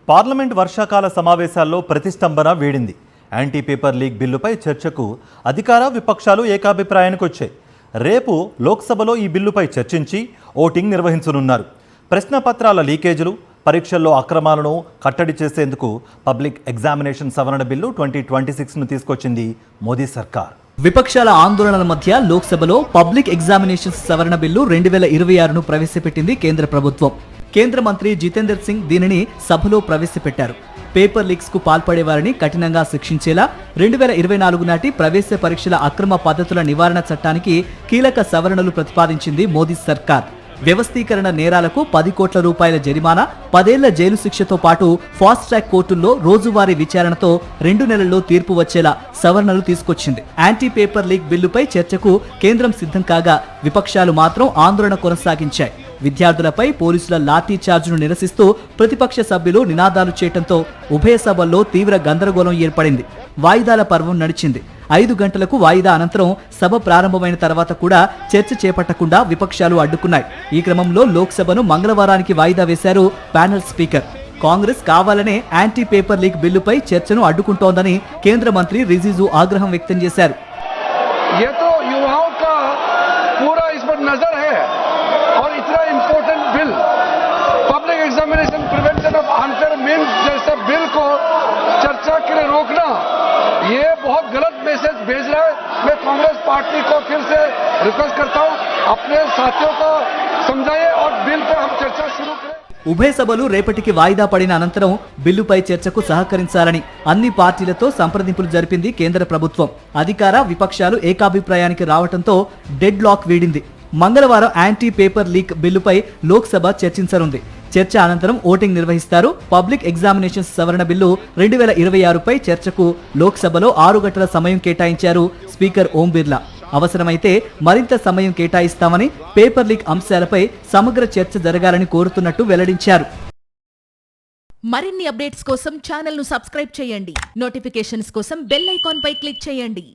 Parliament వర్షాకాల సమావేశాల్లో ప్రతిష్టంభన వీడింది. యాంటీ పేపర్ లీక్ బిల్లుపై చర్చకు అధికార విపక్షాలు ఏకాభిప్రాయానికి వచ్చాయి. రేపు లోక్సభలో ఈ బిల్లుపై చర్చించి ఓటింగ్ నిర్వహించనున్నారు. ప్రశ్నపత్రాల లీకేజీలు, పరీక్షల్లో అక్రమాలను కట్టడి చేసేందుకు పబ్లిక్ ఎగ్జామినేషన్ సవరణ బిల్లు 2026ను తీసుకొచ్చింది మోదీ సర్కార్. విపక్షాల ఆందోళనల మధ్య లోక్సభలో పబ్లిక్ ఎగ్జామినేషన్స్ సవరణ బిల్లు 2026ను ప్రవేశపెట్టింది కేంద్ర ప్రభుత్వం. కేంద్ర మంత్రి జితేందర్ సింగ్ దీనిని సభలో ప్రవేశపెట్టారు. పేపర్ లీక్స్ కు పాల్పడేవారిని కఠినంగా శిక్షించేలా 2024 నాటి ప్రవేశ పరీక్షల అక్రమ పద్ధతుల నివారణ చట్టానికి కీలక సవరణలు ప్రతిపాదించింది మోదీ సర్కార్. వ్యవస్థీకరణ నేరాలకు 10 కోట్ల రూపాయల జరిమానా, 10 ఏళ్ల జైలు శిక్షతో పాటు ఫాస్ట్ ట్రాక్ కోర్టుల్లో రోజువారీ విచారణతో 2 నెలల్లో తీర్పు వచ్చేలా సవరణలు తీసుకొచ్చింది. యాంటీ పేపర్ లీక్ బిల్లుపై చర్చకు కేంద్రం సిద్ధం కాగా విపక్షాలు మాత్రం ఆందోళన కొనసాగించాయి. విద్యార్థులపై పోలీసుల లాఠీ చార్జును నిరసిస్తూ ప్రతిపక్ష సభ్యులు నినాదాలు చేయడంతో ఉభయ సభల్లో తీవ్ర గందరగోళం ఏర్పడింది. వాయిదాల పర్వం నడిచింది. 5 గంటలకు వాయిదా అనంతరం సభ ప్రారంభమైన తర్వాత కూడా చర్చ చేపట్టకుండా విపక్షాలు అడ్డుకున్నాయి. ఈ క్రమంలో లోక్సభను మంగళవారానికి వాయిదా వేశారు ప్యానెల్ స్పీకర్. కాంగ్రెస్ కావాలనే యాంటీ పేపర్ లీక్ బిల్లుపై చర్చను అడ్డుకుంటోందని కేంద్ర మంత్రి రిజిజు ఆగ్రహం వ్యక్తం చేశారు. Public examination prevention of unfair means जैसे बिल को चर्चा के लिए रोकना ये बहुत गलत मैसेज भेज रहा है. मैं कांग्रेस पार्टी को फिर से रिक्वेस्ट करता हूं, अपने साथियों को समझाइए और बिल पर हम चर्चा शुरू करें. ఉభయ సభలు రేపటికి వాయిదా పడిన అనంతరం బిల్లుపై చర్చకు సహకరించాలని అన్ని పార్టీలతో సంప్రదింపులు జరిపింది కేంద్ర ప్రభుత్వం. అధికార విపక్షాలు ఏకాభిప్రాయానికి రావడంతో డెడ్ లాక్ వీడింది. మంగళవారం యాంటీ పేపర్ లీక్ బిల్లుపై లోక్సభ చర్చించనుంది. చర్చ అనంతరం ఓటింగ్ నిర్వహిస్తారు. పబ్లిక్ ఎగ్జామినేషన్స్ సవరణ బిల్లు 2026పై చర్చకు లోక్సభలో 6 గంటల సమయం కేటాయించారు స్పీకర్ ఓం బిర్లా. అవసరమైతే మరింత సమయం కేటాయిస్తామని, పేపర్ లీక్ అంశాలపై సమగ్ర చర్చ జరగాలని కోరుతున్నట్టు వెల్లడించారు. మరిన్ని అప్డేట్స్ కోసం ఛానల్ ను సబ్స్క్రైబ్ చేయండి. నోటిఫికేషన్స్ కోసం బెల్ ఐకాన్ పై క్లిక్ చేయండి.